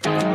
Welcome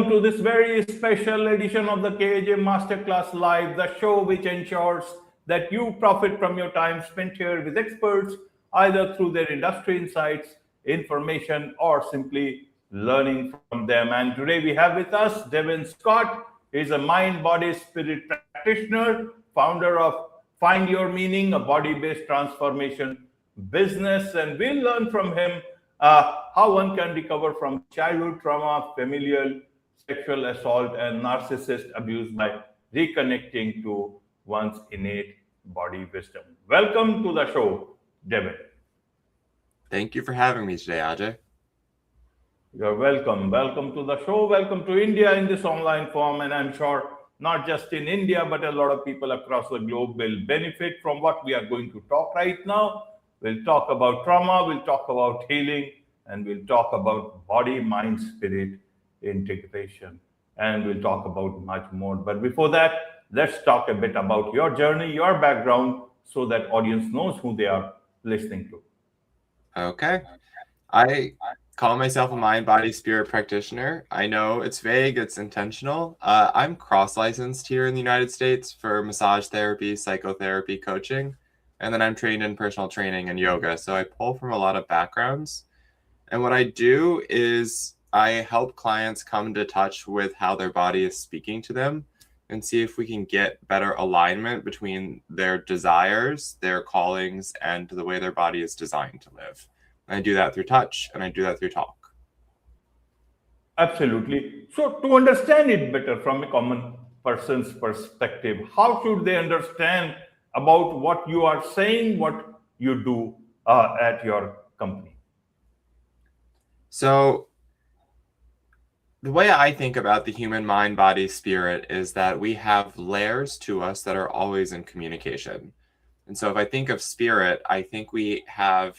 to this very special edition of the KAJ Masterclass Live, the show which ensures that you profit from your time spent here with experts, either through their industry insights, information, or simply learning from them. And today we have with us Devin Scott. He's a mind, body, spirit practitioner, founder of Find Your Meaning, a body-based transformation business. And we'll learn from him how one can recover from childhood trauma, familial sexual assault, and narcissist abuse by reconnecting to one's innate body wisdom. Welcome to the show, Devin. Thank you for having me today, Ajay. You're welcome. Welcome to the show. Welcome to India in this online form. And I'm sure not just in India, but a lot of people across the globe will benefit from what we are going to talk right now. We'll talk about trauma, we'll talk about healing, and we'll talk about body, mind, spirit integration. And we'll talk about much more. But before that, let's talk a bit about your journey, your background, so that audience knows who they are listening to. Okay. I call myself a mind, body, spirit practitioner. I know it's vague, it's intentional. I'm cross-licensed here in the United States for massage therapy, psychotherapy, coaching. And then I'm trained in personal training and yoga. So I pull from a lot of backgrounds. And what I do is I help clients come into touch with how their body is speaking to them and see if we can get better alignment between their desires, their callings, and the way their body is designed to live. And I do that through touch and I do that through talk. Absolutely. So to understand it better from a common person's perspective, how should they understand about what you are saying, what you do at your company? So the way I think about the human mind, body, spirit is that we have layers to us that are always in communication. And so if I think of spirit, I think we have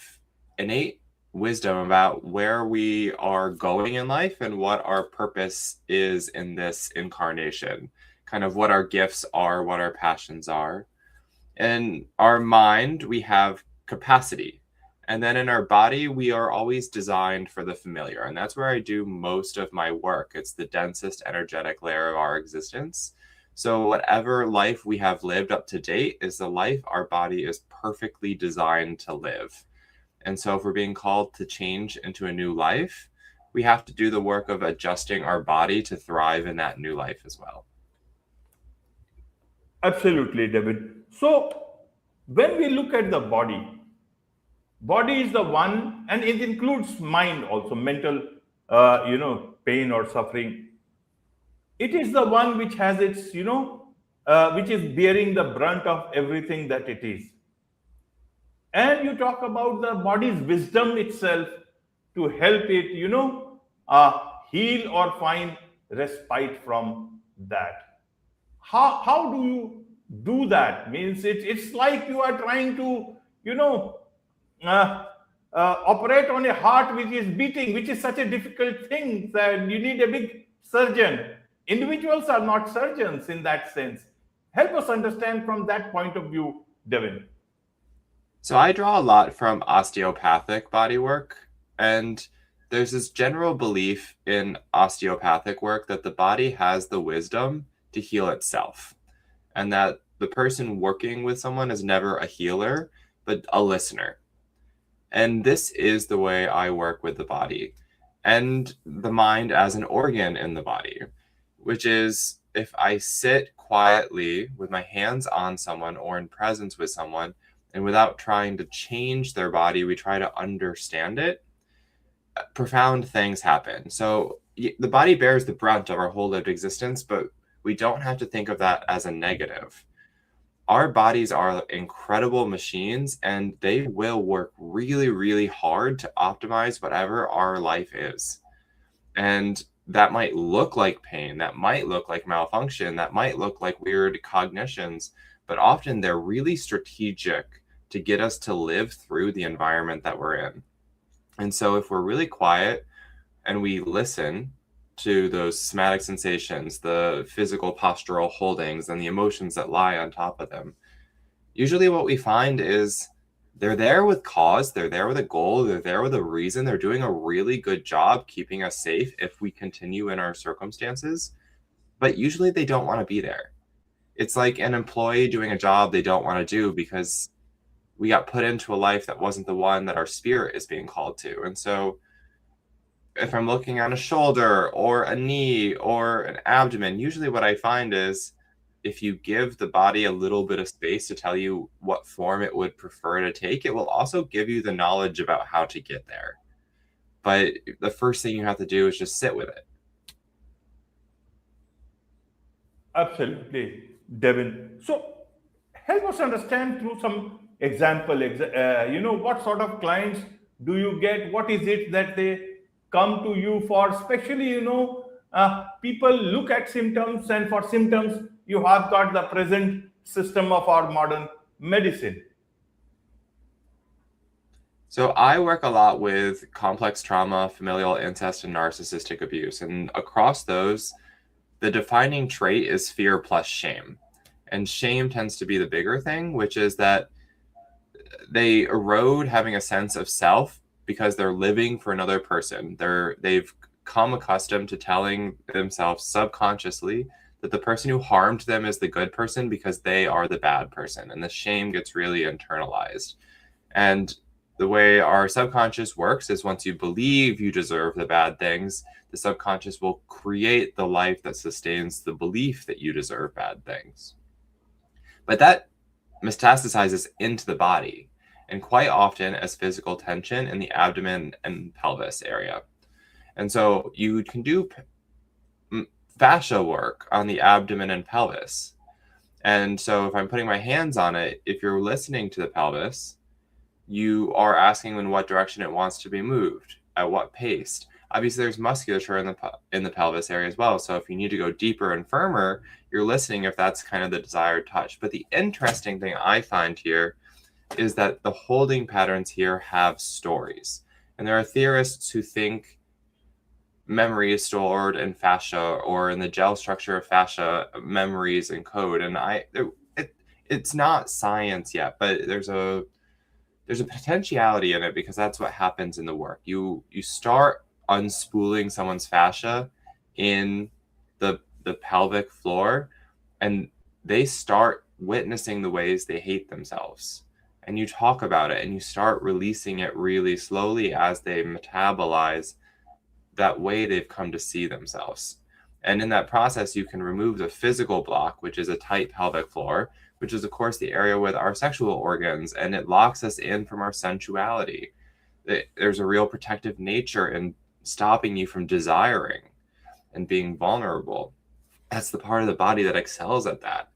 innate wisdom about where we are going in life and what our purpose is in this incarnation, kind of what our gifts are, what our passions are. In our mind, we have capacity. And then in our body, we are always designed for the familiar. And that's where I do most of my work. It's the densest energetic layer of our existence. So whatever life we have lived up to date is the life our body is perfectly designed to live. And so if we're being called to change into a new life, we have to do the work of adjusting our body to thrive in that new life as well. Absolutely, David. So when we look at the body is the one, and it includes mind also, mental, pain or suffering. It is the one which has its, which is bearing the brunt of everything that it is. And you talk about the body's wisdom itself to help it, heal or find respite from that. How do you do that? Means it's like you are trying to, operate on a heart which is beating, which is such a difficult thing that you need a big surgeon. Individuals are not surgeons in that sense. Help us understand from that point of view, Devin. So I draw a lot from osteopathic body work, and there's this general belief in osteopathic work that the body has the wisdom to heal itself, and that the person working with someone is never a healer, but a listener. And this is the way I work with the body and the mind as an organ in the body, which is if I sit quietly with my hands on someone or in presence with someone, and without trying to change their body, we try to understand it, profound things happen. So the body bears the brunt of our whole lived existence, but we don't have to think of that as a negative. Our bodies are incredible machines, and they will work really, really hard to optimize whatever our life is. And that might look like pain, that might look like malfunction, that might look like weird cognitions, but often they're really strategic to get us to live through the environment that we're in. And so if we're really quiet and we listen to those somatic sensations, the physical postural holdings, and the emotions that lie on top of them, usually what we find is they're there with cause, they're there with a goal, they're there with a reason, they're doing a really good job keeping us safe if we continue in our circumstances, but usually they don't want to be there. It's like an employee doing a job they don't want to do because we got put into a life that wasn't the one that our spirit is being called to. And so if I'm looking on a shoulder or a knee or an abdomen, usually what I find is if you give the body a little bit of space to tell you what form it would prefer to take, it will also give you the knowledge about how to get there. But the first thing you have to do is just sit with it. Absolutely, Devin. So help us understand through some example. What sort of clients do you get? What is it that they come to you for? Especially, people look at symptoms, and for symptoms, you have got the present system of our modern medicine. So I work a lot with complex trauma, familial incest, and narcissistic abuse. And across those, the defining trait is fear plus shame. And shame tends to be the bigger thing, which is that they erode having a sense of self because they're living for another person. They've come accustomed to telling themselves subconsciously that the person who harmed them is the good person because they are the bad person. And the shame gets really internalized. And the way our subconscious works is once you believe you deserve the bad things, the subconscious will create the life that sustains the belief that you deserve bad things. But that metastasizes into the body, and quite often as physical tension in the abdomen and pelvis area. And so you can do fascia work on the abdomen and pelvis. And so if I'm putting my hands on it, if you're listening to the pelvis, you are asking in what direction it wants to be moved, at what pace. Obviously, there's musculature in the pelvis area as well. So if you need to go deeper and firmer, you're listening if that's kind of the desired touch. But the interesting thing I find here is that the holding patterns here have stories. And there are theorists who think memory is stored in fascia, or in the gel structure of fascia, memories encode. And it's not science yet, but there's a potentiality in it because that's what happens in the work. You start unspooling someone's fascia in the pelvic floor, and they start witnessing the ways they hate themselves. And you talk about it and you start releasing it really slowly as they metabolize that way they've come to see themselves. And in that process, you can remove the physical block, which is a tight pelvic floor, which is, of course, the area with our sexual organs, and it locks us in from our sensuality. There's a real protective nature in stopping you from desiring and being vulnerable. That's the part of the body that excels at that,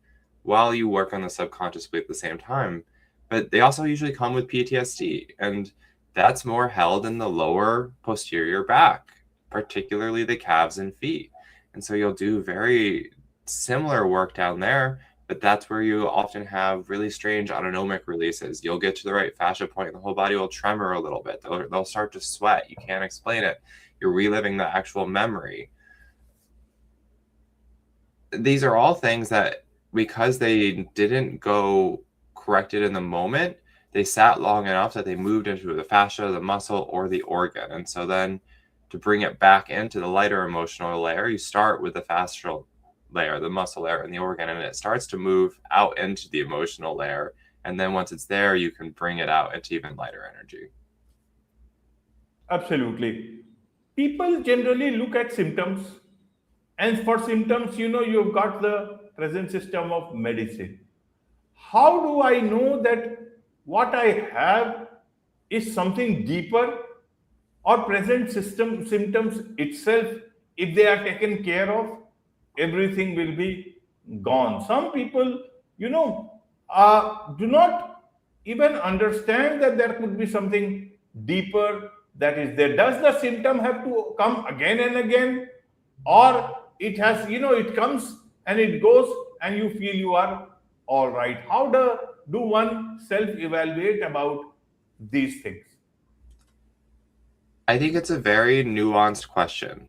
while you work on the subconscious at the same time. But they also usually come with PTSD, and that's more held in the lower posterior back, particularly the calves and feet. And so you'll do very similar work down there, but that's where you often have really strange autonomic releases. You'll get to the right fascia point and the whole body will tremor a little bit. They'll start to sweat. You can't explain it. You're reliving the actual memory. These are all things that, because they didn't go corrected in the moment, they sat long enough that they moved into the fascia, the muscle, or the organ. And so then to bring it back into the lighter emotional layer, you start with the fascial layer, the muscle layer, and the organ, and it starts to move out into the emotional layer. And then once it's there, you can bring it out into even lighter energy. Absolutely. People generally look at symptoms, and for symptoms, you've got the present system of medicine. How do I know that what I have is something deeper, or present system symptoms itself, if they are taken care of, everything will be gone? Some people, do not even understand that there could be something deeper that is there. Does the symptom have to come again and again, or it has, it comes and it goes, and you feel you are all right? How do one self-evaluate about these things? I think it's a very nuanced question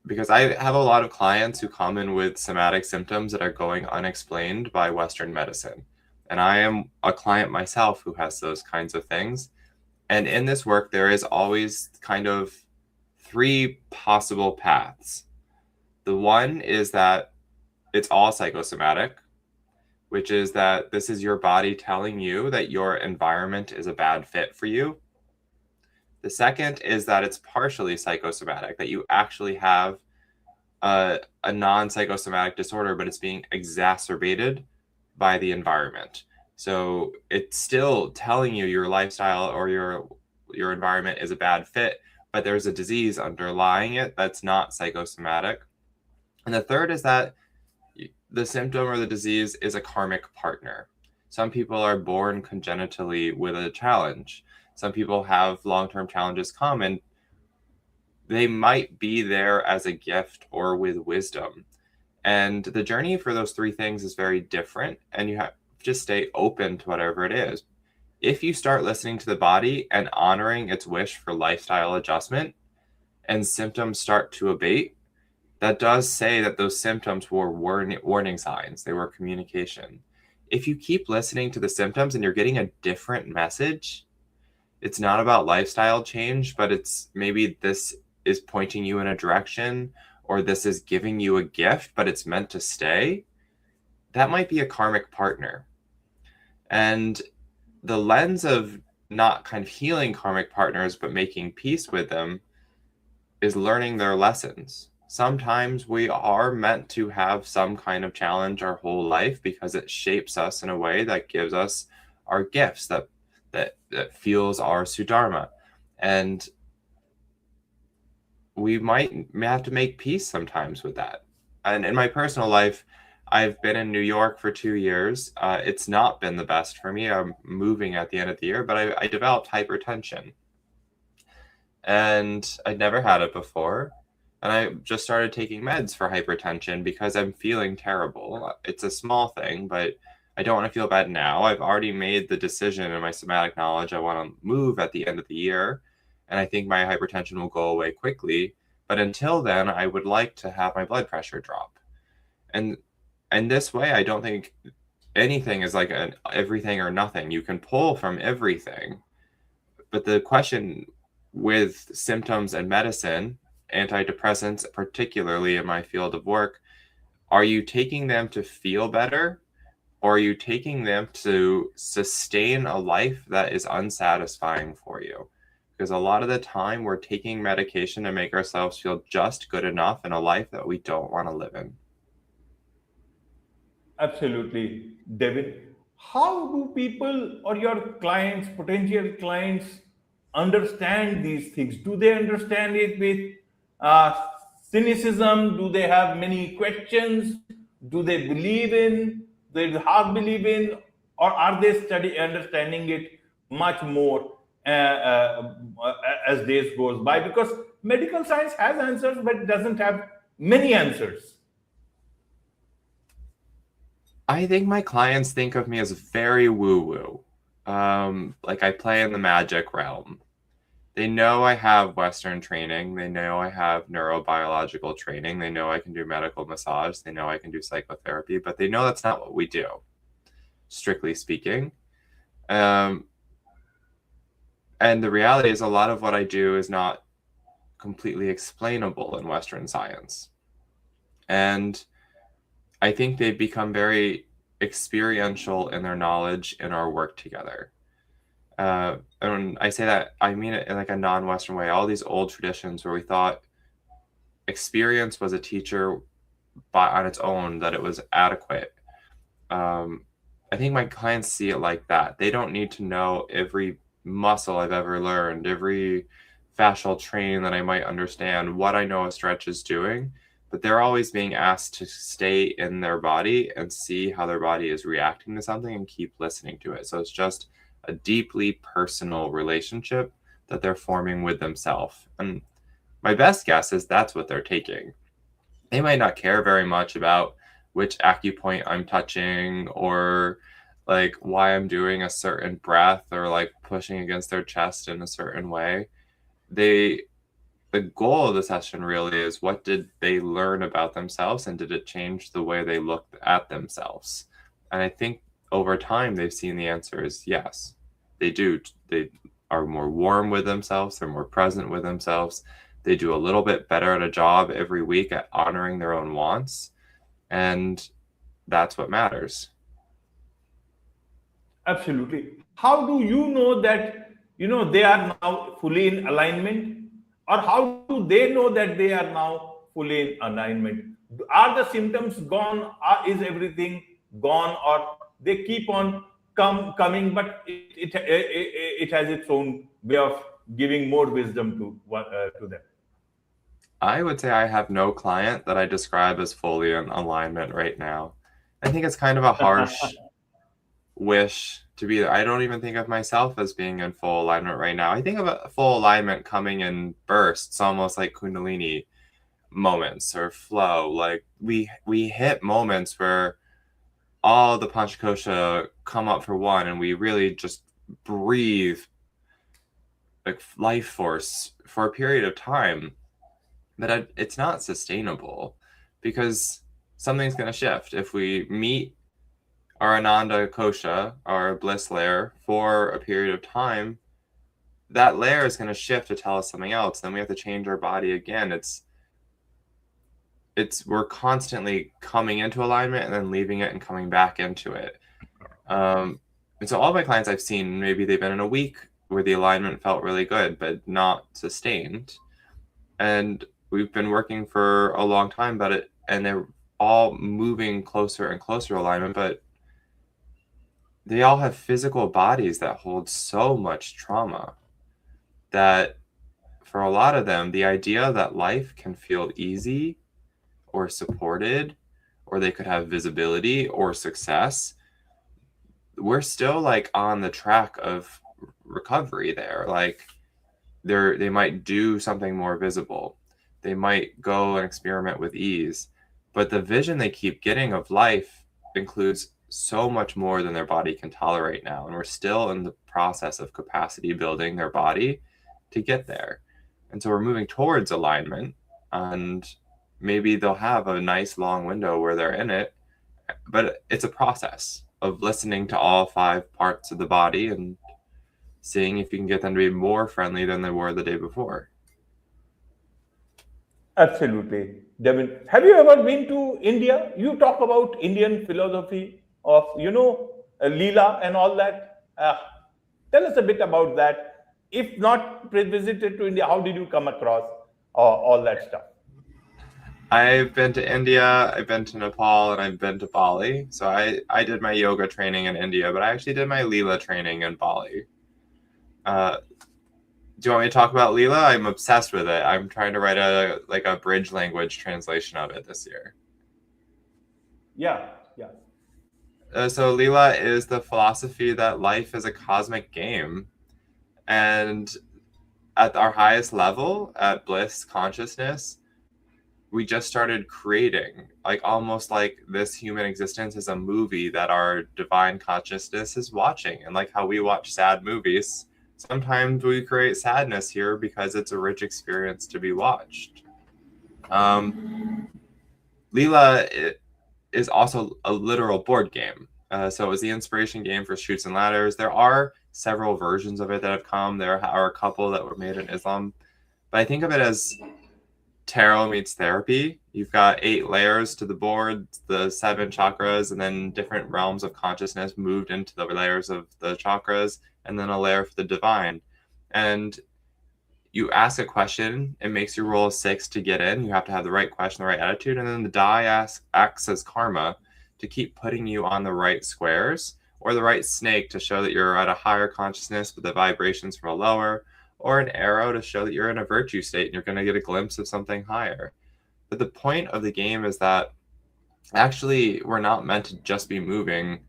because I have a lot of clients who come in with somatic symptoms that are going unexplained by Western medicine. And I am a client myself who has those kinds of things. And in this work, there is always kind of three possible paths. The one is that it's all psychosomatic, which is that this is your body telling you that your environment is a bad fit for you. The second is that it's partially psychosomatic, that you actually have a non-psychosomatic disorder, but it's being exacerbated by the environment. So it's still telling you your lifestyle or your environment is a bad fit, but there's a disease underlying it that's not psychosomatic. And the third is that the symptom or the disease is a karmic partner. Some people are born congenitally with a challenge. Some people have long-term challenges come and they might be there as a gift or with wisdom. And the journey for those three things is very different, and you have to just stay open to whatever it is. If you start listening to the body and honoring its wish for lifestyle adjustment and symptoms start to abate, that does say that those symptoms were warning signs. They were communication. If you keep listening to the symptoms and you're getting a different message, it's not about lifestyle change, but it's maybe this is pointing you in a direction, or this is giving you a gift, but it's meant to stay. That might be a karmic partner. And the lens of not kind of healing karmic partners, but making peace with them is learning their lessons. Sometimes we are meant to have some kind of challenge our whole life because it shapes us in a way that gives us our gifts, that fuels our Sudharma. And we might have to make peace sometimes with that. And in my personal life, I've been in New York for 2 years. It's not been the best for me. I'm moving at the end of the year, but I developed hypertension. And I'd never had it before. And I just started taking meds for hypertension because I'm feeling terrible. It's a small thing, but I don't want to feel bad now. I've already made the decision in my somatic knowledge. I want to move at the end of the year. And I think my hypertension will go away quickly. But until then, I would like to have my blood pressure drop. And this way, I don't think anything is like an everything or nothing. You can pull from everything. But the question with symptoms and medicine, antidepressants, particularly in my field of work, are you taking them to feel better, or are you taking them to sustain a life that is unsatisfying for you? Because a lot of the time we're taking medication to make ourselves feel just good enough in a life that we don't want to live in. Absolutely, Devin. How do people or your clients, potential clients, understand these things? Do they understand it with uh, cynicism? Do they have many questions? Do they believe in? They half believe in, or are they understanding it much more as days goes by? Because medical science has answers, but it doesn't have many answers. I think my clients think of me as very woo-woo. Like I play in the magic realm. They know I have Western training. They know I have neurobiological training. They know I can do medical massage. They know I can do psychotherapy, but they know that's not what we do, strictly speaking. And the reality is a lot of what I do is not completely explainable in Western science. And I think they've become very experiential in their knowledge in our work together. And when I say that, I mean it in like a non-Western way. All these old traditions where we thought experience was a teacher on its own, that it was adequate. I think my clients see it like that. They don't need to know every muscle I've ever learned, every fascial train that I might understand, what I know a stretch is doing. But they're always being asked to stay in their body and see how their body is reacting to something and keep listening to it. So it's just a deeply personal relationship that they're forming with themselves. And my best guess is that's what they're taking. They might not care very much about which acupoint I'm touching or like why I'm doing a certain breath or like pushing against their chest in a certain way. The goal of the session really is, what did they learn about themselves, and did it change the way they looked at themselves? And I think over time they've seen the answer is yes, they do. They are more warm with themselves, they're more present with themselves, they do a little bit better at a job every week at honoring their own wants, and that's what matters. Absolutely. How do you know that they are now fully in alignment, or how do they know that they are now fully in alignment? Are the symptoms gone? Is everything gone, or they keep on coming, but it has its own way of giving more wisdom to them? I would say I have no client that I describe as fully in alignment right now. I think it's kind of a harsh wish to be there. I don't even think of myself as being in full alignment right now. I think of a full alignment coming in bursts, almost like Kundalini moments or flow. Like we hit moments where all the Panchakosha come up for one, and we really just breathe like life force for a period of time. But it's not sustainable, because something's going to shift. If we meet our Ananda Kosha, our bliss layer, for a period of time, that layer is going to shift to tell us something else. Then we have to change our body again. We're constantly coming into alignment and then leaving it and coming back into it. And so all my clients I've seen, maybe they've been in a week where the alignment felt really good, but not sustained. And we've been working for a long time about it, and they're all moving closer and closer to alignment, but they all have physical bodies that hold so much trauma that for a lot of them, the idea that life can feel easy or supported, or they could have visibility or success, we're still like on the track of recovery there. Like they might do something more visible. They might go and experiment with ease, but the vision they keep getting of life includes so much more than their body can tolerate now. And we're still in the process of capacity building their body to get there. And so we're moving towards alignment, and maybe they'll have a nice long window where they're in it, but it's a process of listening to all 5 parts of the body and seeing if you can get them to be more friendly than they were the day before. Absolutely. Devin, have you ever been to India? You talk about Indian philosophy of, Leela and all that. Tell us a bit about that. If not visited to India, how did you come across all that stuff? I've been to India, I've been to Nepal, and I've been to Bali. So I did my yoga training in India, but I actually did my Leela training in Bali. Do you want me to talk about Leela? I'm obsessed with it. I'm trying to write a bridge language translation of it this year. Yeah. So Leela is the philosophy that life is a cosmic game. And at our highest level, at bliss consciousness, we just started creating, like almost like this human existence is a movie that our divine consciousness is watching. And like how we watch sad movies, sometimes we create sadness here because it's a rich experience to be watched. Leela is also a literal board game. So it was the inspiration game for Chutes and Ladders. There are several versions of it that have come. There are a couple that were made in Islam. But I think of it as tarot meets therapy. You've got 8 layers to the board, the 7 chakras, and then different realms of consciousness moved into the layers of the chakras, and then a layer for the divine. And you ask a question, it makes you roll a 6 to get in. You have to have the right question, the right attitude, and then the die acts as karma to keep putting you on the right squares or the right snake to show that you're at a higher consciousness with the vibrations from a lower, or an arrow to show that you're in a virtue state and you're going to get a glimpse of something higher. But the point of the game is that actually we're not meant to just be moving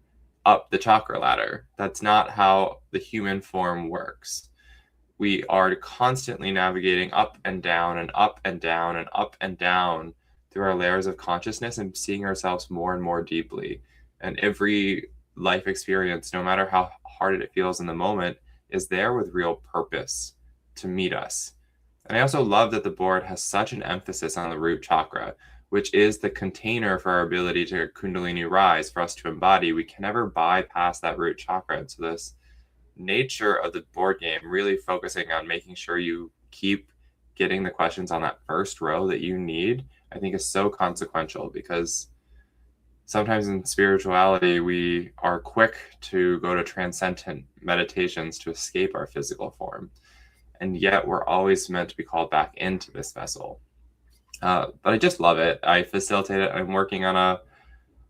up the chakra ladder. That's not how the human form works. We are constantly navigating up and down and up and down and up and down through our layers of consciousness and seeing ourselves more and more deeply. And every life experience, no matter how hard it feels in the moment, is there with real purpose to meet us. And I also love that the board has such an emphasis on the root chakra, which is the container for our ability to Kundalini rise, for us to embody. We can never bypass that root chakra. And so this nature of the board game, really focusing on making sure you keep getting the questions on that first row that you need, I think is so consequential, because sometimes in spirituality, we are quick to go to transcendent meditations to escape our physical form. And yet we're always meant to be called back into this vessel. But I just love it. I facilitate it. I'm working on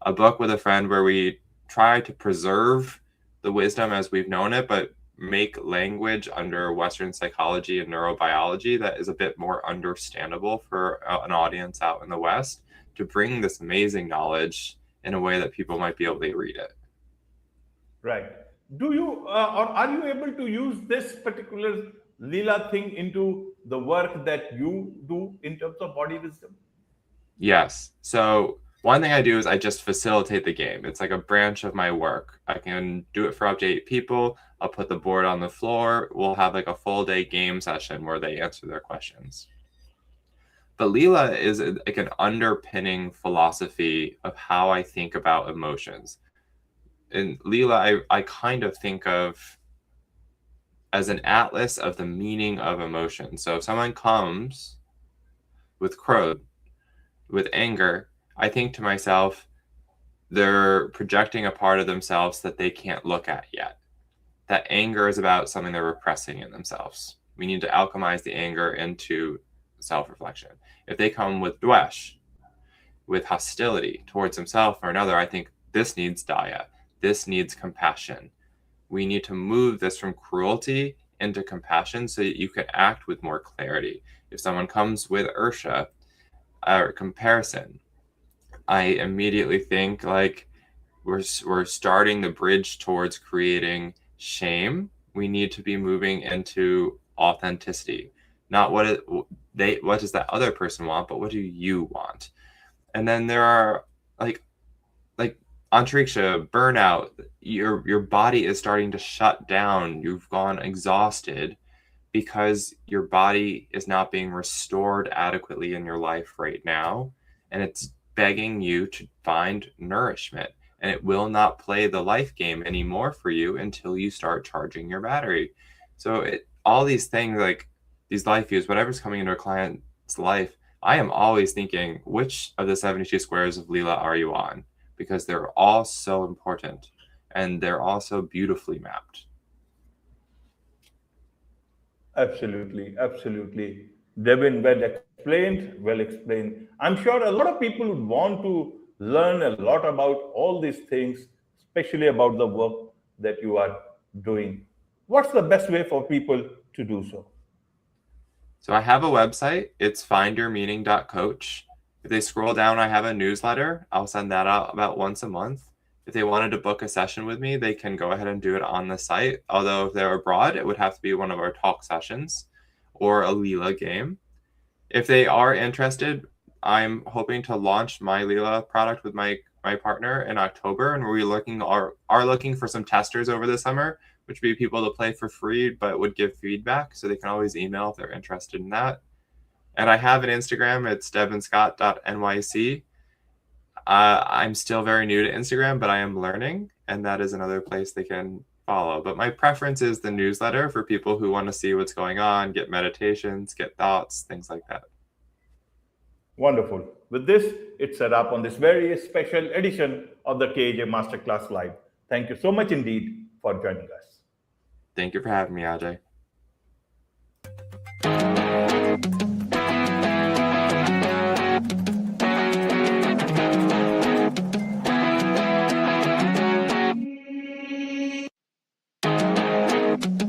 a book with a friend where we try to preserve the wisdom as we've known it, but make language under Western psychology and neurobiology that is a bit more understandable for an audience out in the West, to bring this amazing knowledge in a way that people might be able to read it. Right. Do you or are you able to use this particular Lila thing into the work that you do in terms of body wisdom? Yes. So one thing I do is I just facilitate the game. It's like a branch of my work. I can do it for up to 8 people. I'll put the board on the floor. We'll have like a full day game session where they answer their questions. But Lila is like an underpinning philosophy of how I think about emotions. In Lila, I kind of think of as an atlas of the meaning of emotion. So if someone comes with crowd, with anger, I think to myself, they're projecting a part of themselves that they can't look at yet. That anger is about something they're repressing in themselves. We need to alchemize the anger into self-reflection. If they come with dvesh, with hostility towards himself or another, I think this needs daya. This needs compassion. We need to move this from cruelty into compassion so that you can act with more clarity. If someone comes with irsha or comparison, I immediately think like we're starting the bridge towards creating shame. We need to be moving into authenticity, not what does that other person want, but what do you want? And then there are like antariksha, burnout. Your body is starting to shut down. You've gone exhausted because your body is not being restored adequately in your life right now, and it's begging you to find nourishment, and it will not play the life game anymore for you until you start charging your battery. So all these things, like these life views, whatever's coming into a client's life, I am always thinking, which of the 72 squares of Lila are you on? Because they're all so important and they're also beautifully mapped. Absolutely, absolutely. Devin, well explained, well explained. I'm sure a lot of people would want to learn a lot about all these things, especially about the work that you are doing. What's the best way for people to do so? So I have a website. It's findyourmeaning.coach. If they scroll down, I have a newsletter. I'll send that out about once a month. If they wanted to book a session with me, they can go ahead and do it on the site. Although if they're abroad, it would have to be one of our talk sessions or a Lila game. If they are interested, I'm hoping to launch my Lila product with my partner in October, and we're looking for some testers over the summer, which would be people to play for free but would give feedback. So they can always email if they're interested in that. And I have an Instagram. It's devinscott.nyc. I'm still very new to Instagram, but I am learning, and that is another place they can follow. But my preference is the newsletter for people who want to see what's going on, get meditations, get thoughts, things like that. Wonderful. With this, it's set up on this very special edition of the KAJ Masterclass Live. Thank you so much indeed for joining us. Thank you for having me, Ajay.